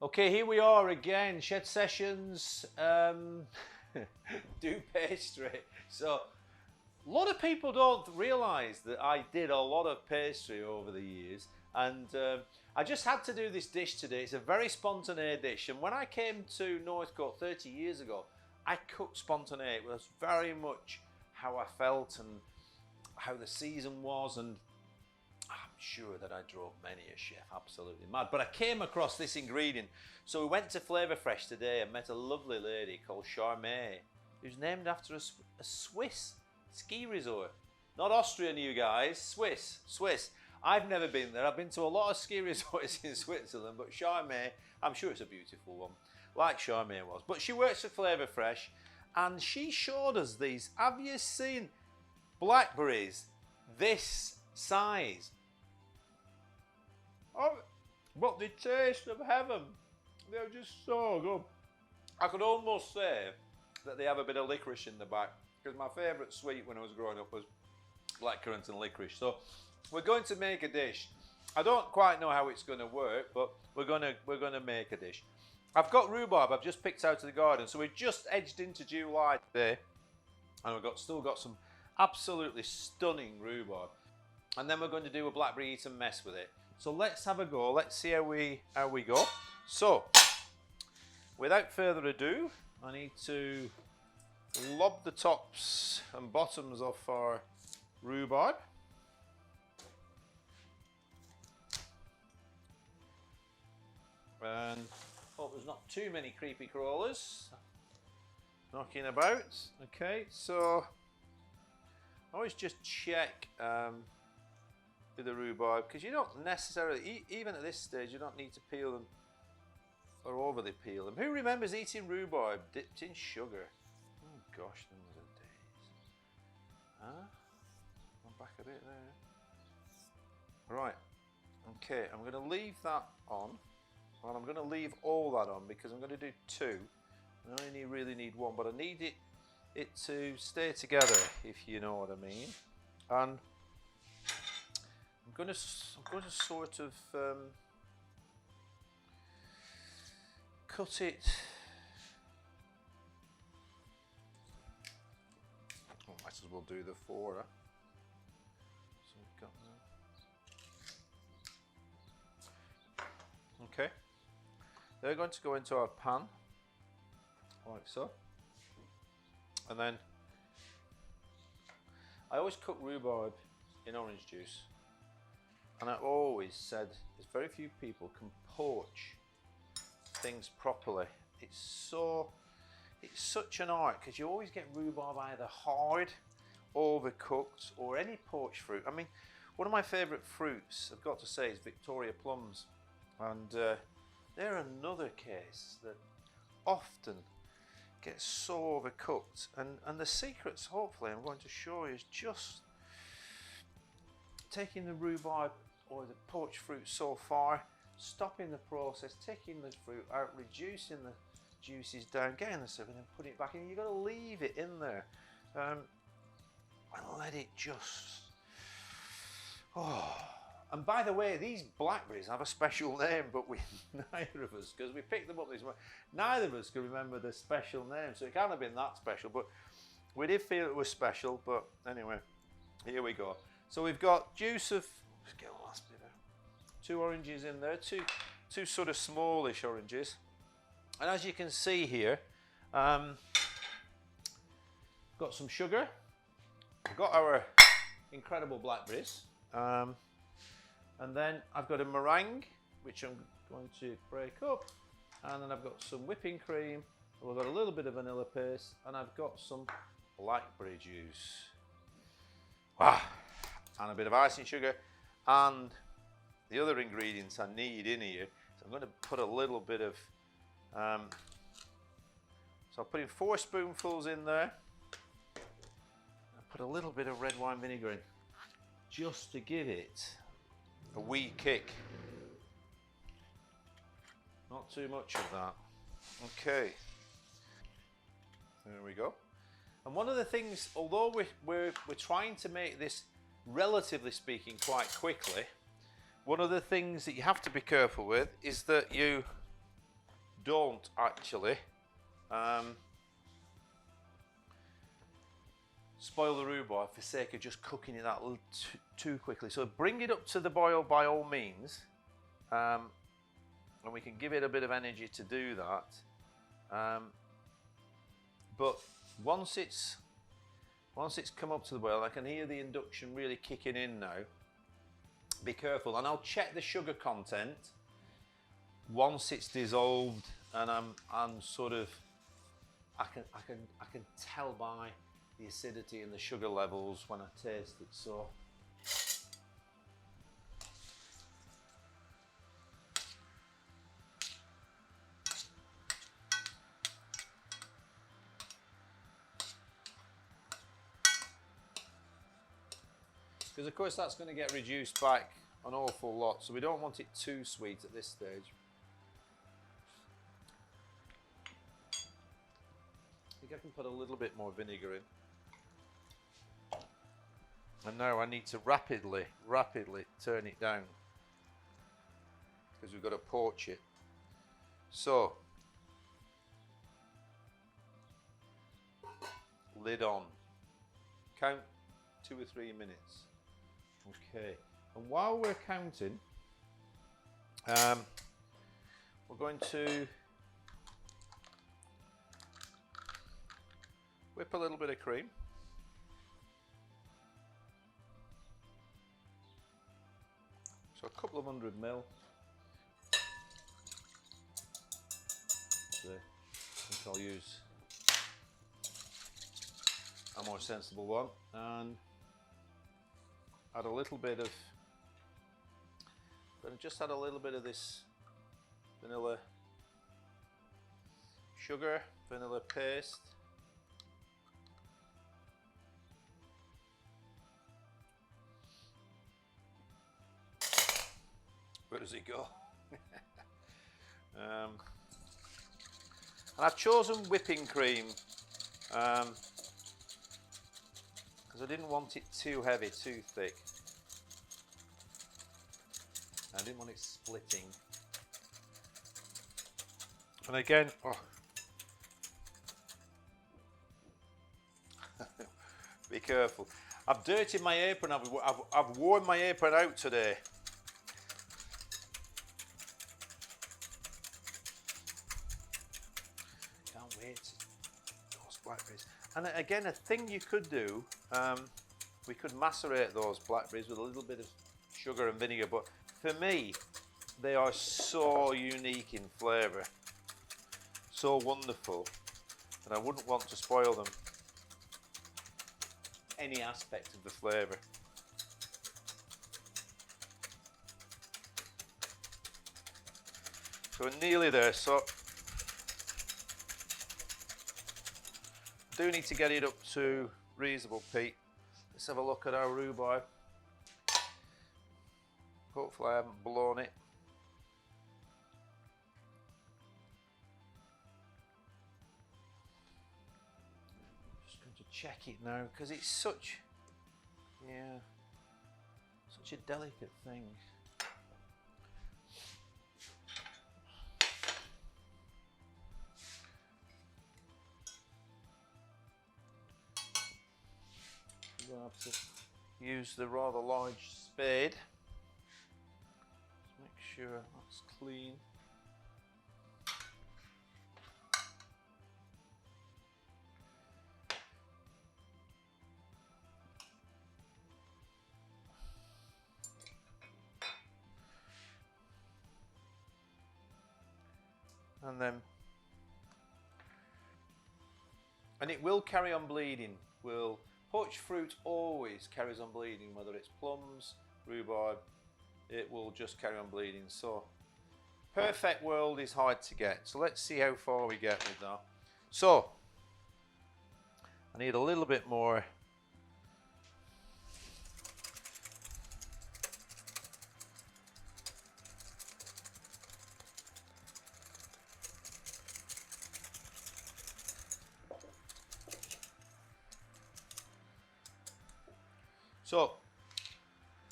Okay, here we are again, Shed Sessions, do pastry. So, a lot of people don't realise that I did a lot of pastry over the years, and I just had to do this dish today. It's a very spontaneous dish, and when I came to Northcote 30 years ago, I cooked spontaneous. It was very much how I felt and how the season was, and I'm sure that I drove many a chef absolutely mad. But I came across this ingredient. So we went to Flavor Fresh today and met a lovely lady called Charmaine, who's named after a Swiss ski resort. Not Austrian, you guys, Swiss. I've never been there. I've been to a lot of ski resorts in Switzerland, but Charmaine, I'm sure it's a beautiful one, like Charmaine was. But she works for Flavor Fresh, and she showed us these. Have you seen blackberries this size? Oh, but the taste of heaven. They're just so good. I could almost say that they have a bit of licorice in the back, because my favourite sweet when I was growing up was blackcurrant and licorice. So we're going to make a dish. I don't quite know how it's going to work, but we're going to make a dish. I've got rhubarb I've just picked out of the garden, so we've just edged into July today, and we've still got some absolutely stunning rhubarb. And then we're going to do a blackberry Eton mess with it. So let's have a go. Let's see how we go. So, without further ado, I need to lob the tops and bottoms off our rhubarb. And hope there's not too many creepy crawlers knocking about. Okay, so I always just check with the rhubarb, because you don't necessarily, even at this stage, you don't need to peel them or overly peel them. Who remembers eating rhubarb dipped in sugar? Oh gosh, them were the days. Huh? I'm back a bit there. Right, okay, I'm going to leave that on. Well, I'm going to leave all that on because I'm going to do two. I only really need one, but I need it to stay together, if you know what I mean. And I'm going to sort of cut it. Oh, might as well do the four. Huh? So we've got that. Okay. They're going to go into our pan, like so. And then I always cook rhubarb in orange juice. And I always said there's very few people can poach things properly. It's such an art, because you always get rhubarb either hard, overcooked, or any poached fruit. I mean, one of my favourite fruits, I've got to say, is Victoria plums. And they're another case that often gets so overcooked. And the secrets, hopefully, I'm going to show you is just taking the rhubarb or the poached fruit so far, stopping the process, taking the fruit out, reducing the juices down, getting the syrup, and then putting it back in. You've got to leave it in there and let it just. Oh. And by the way, these blackberries have a special name, but neither of us, because we picked them up this morning, neither of us can remember the special name, so it can't have been that special, but we did feel it was special. But anyway, here we go. So we've got juice of, let's get the last bit out, 2 oranges in there, two sort of smallish oranges. And as you can see here, got some sugar, we've got our incredible blackberries, and then I've got a meringue, which I'm going to break up, and then I've got some whipping cream, we've got a little bit of vanilla paste, and I've got some blackberry juice. Wow. And a bit of icing sugar, and the other ingredients I need in here. So I'm going to put a little bit of, so I'll put in 4 spoonfuls in there. I'll put a little bit of red wine vinegar in, just to give it a wee kick. Not too much of that. Okay. There we go. And one of the things, although we're trying to make this, relatively speaking, quite quickly, one of the things that you have to be careful with is that you don't actually spoil the rhubarb for sake of just cooking it that little too quickly. So bring it up to the boil by all means, and we can give it a bit of energy to do that. But once it's come up to the boil, I can hear the induction really kicking in now. Be careful, and I'll check the sugar content once it's dissolved, and I'm sort of I can tell by the acidity and the sugar levels when I taste it. So because of course that's going to get reduced back an awful lot, so we don't want it too sweet at this stage. I think I can put a little bit more vinegar in. And now I need to rapidly turn it down because we've got to poach it. So, lid on. Count 2 or 3 minutes. Okay. And while we're counting, we're going to whip a little bit of cream. So a couple of 100 ml. So I think I'll use a more sensible one, and add a little bit of. But just add a little bit of this vanilla sugar, vanilla paste. Where does it go? And I've chosen whipping cream because I didn't want it too heavy, too thick. I didn't want it splitting. And again, be careful. I've dirtied my apron. I've worn my apron out today. Can't wait. Those blackberries. And again, a thing you could do, we could macerate those blackberries with a little bit of sugar and vinegar, but for me, they are so unique in flavour, so wonderful, and I wouldn't want to spoil them any aspect of the flavour. So we're nearly there, so I do need to get it up to reasonable peak. Let's have a look at our rhubarb. Hopefully I haven't blown it. Just going to check it now because it's such a delicate thing. I'm going to have to use the rather large spade. Make sure that's clean. And it will carry on bleeding. Poached fruit always carries on bleeding, whether it's plums, rhubarb, it will just carry on bleeding. So perfect world is hard to get. So let's see how far we get with that. So I need a little bit more. So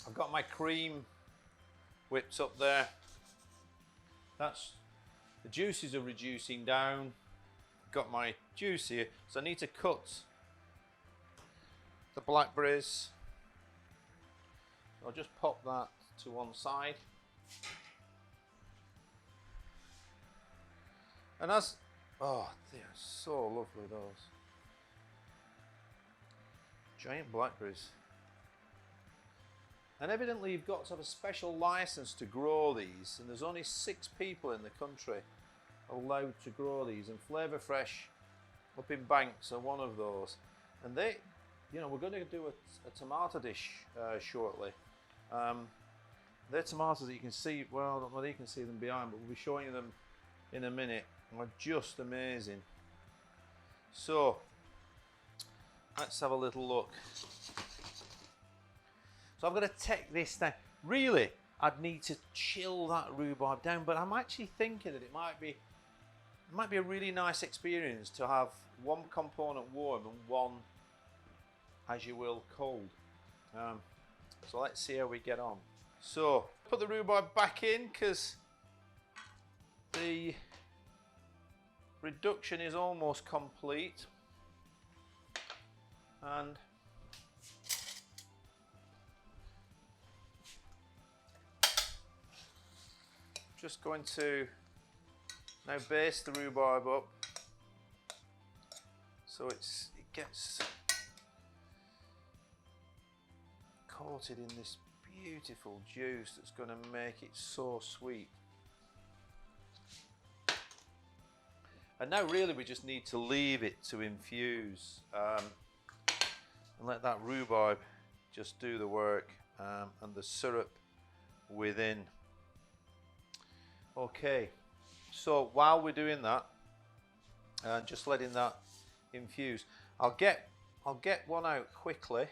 I've got my cream whipped up there. the juices are reducing down. Got my juice here, so I need to cut the blackberries. I'll just pop that to one side. And oh, they are so lovely, those giant blackberries. And evidently you've got to have a special license to grow these, and there's only 6 people in the country allowed to grow these, and Flavour Fresh up in Banks are one of those. And they, you know, we're going to do a tomato dish shortly. They're tomatoes that you can see, well, I don't know whether you can see them behind, but we'll be showing you them in a minute. They're just amazing. So let's have a little look. So I'm going to take this down. Really, I'd need to chill that rhubarb down, but I'm actually thinking that it might be a really nice experience to have one component warm and one, as you will, cold. So let's see how we get on. So put the rhubarb back in because the reduction is almost complete. And just going to now baste the rhubarb up so it gets coated in this beautiful juice that's going to make it so sweet. And now really we just need to leave it to infuse and let that rhubarb just do the work, and the syrup within. Okay, so while we're doing that and just letting that infuse, I'll get one out quickly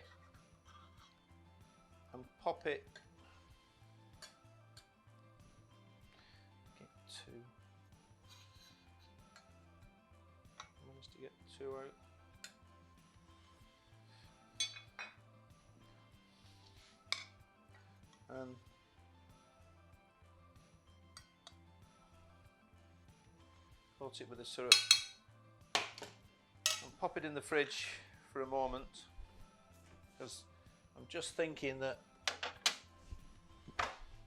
and pop it. Get 2. I managed to get 2 out. And coat it with the syrup and pop it in the fridge for a moment, because I'm just thinking that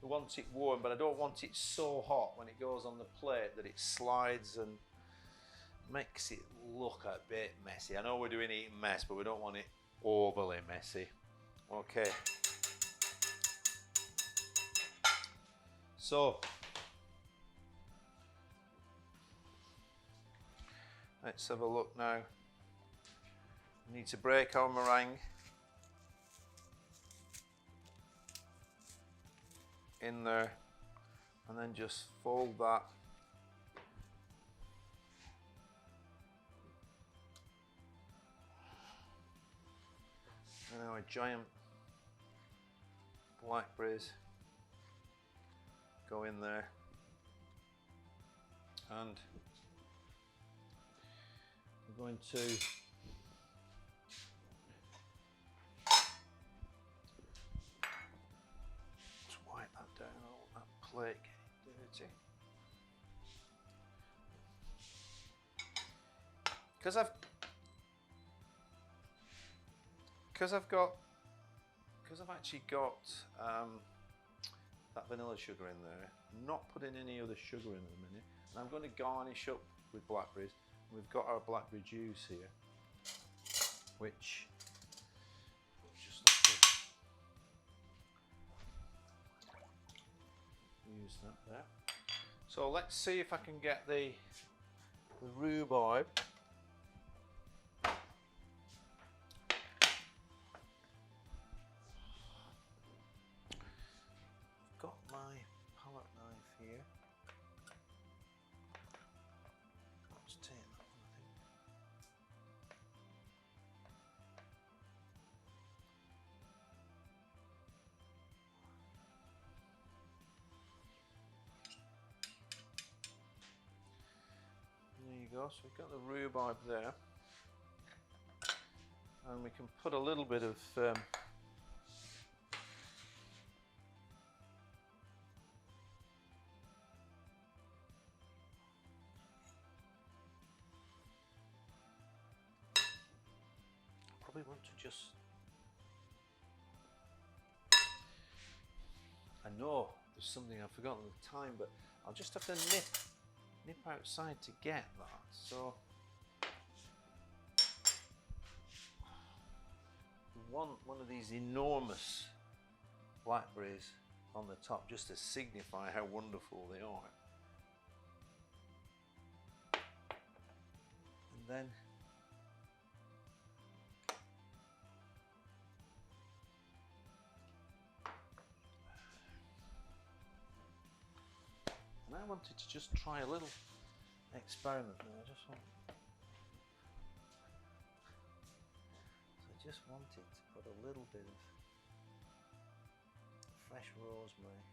we want it warm, but I don't want it so hot when it goes on the plate that it slides and makes it look a bit messy. I know we're doing eating mess, but we don't want it overly messy. Okay. So let's have a look now. We need to break our meringue in there and then just fold that and our giant blackberries go in there, and we're going to just wipe that down, all that plate getting dirty. Because I've actually got that vanilla sugar in there, not putting any other sugar in at the minute, and I'm going to garnish up with blackberries. We've got our blackberry juice here, which just have to use that there. So let's see if I can get the rhubarb here. Let's take that one, I think. There you go, so we've got the rhubarb there. And we can put a little bit of just... I know there's something I've forgotten the time, but I'll just have to nip outside to get that. So one of these enormous blackberries on the top, just to signify how wonderful they are. And then I wanted to just try a little experiment there. I just wanted to put a little bit of fresh rosemary,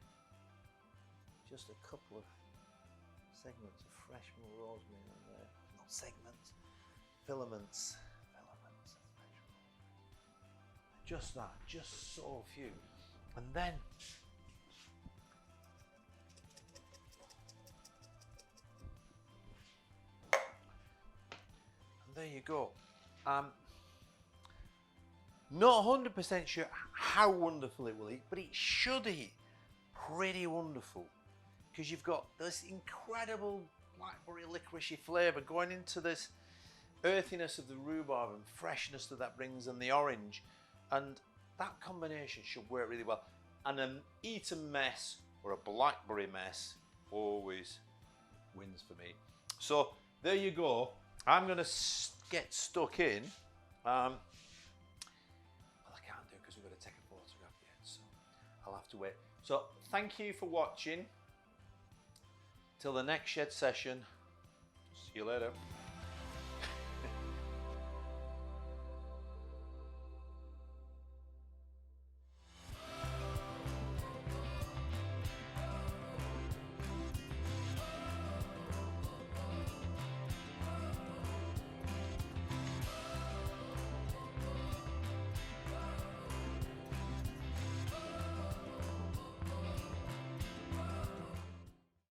just a couple of segments of fresh rosemary on there. Not segments, filaments of fresh rosemary. Just that, just so few. And then there you go. Not 100% sure how wonderful it will eat, but it should eat pretty wonderful, because you've got this incredible blackberry licoricey flavour going into this earthiness of the rhubarb and freshness that brings, and the orange, and that combination should work really well. And an Eton mess or a blackberry mess always wins for me. So there you go. I'm going to get stuck in. Well, I can't do, because we've got to take a photograph yet, so I'll have to wait. So thank you for watching. Till the next shed session. See you later.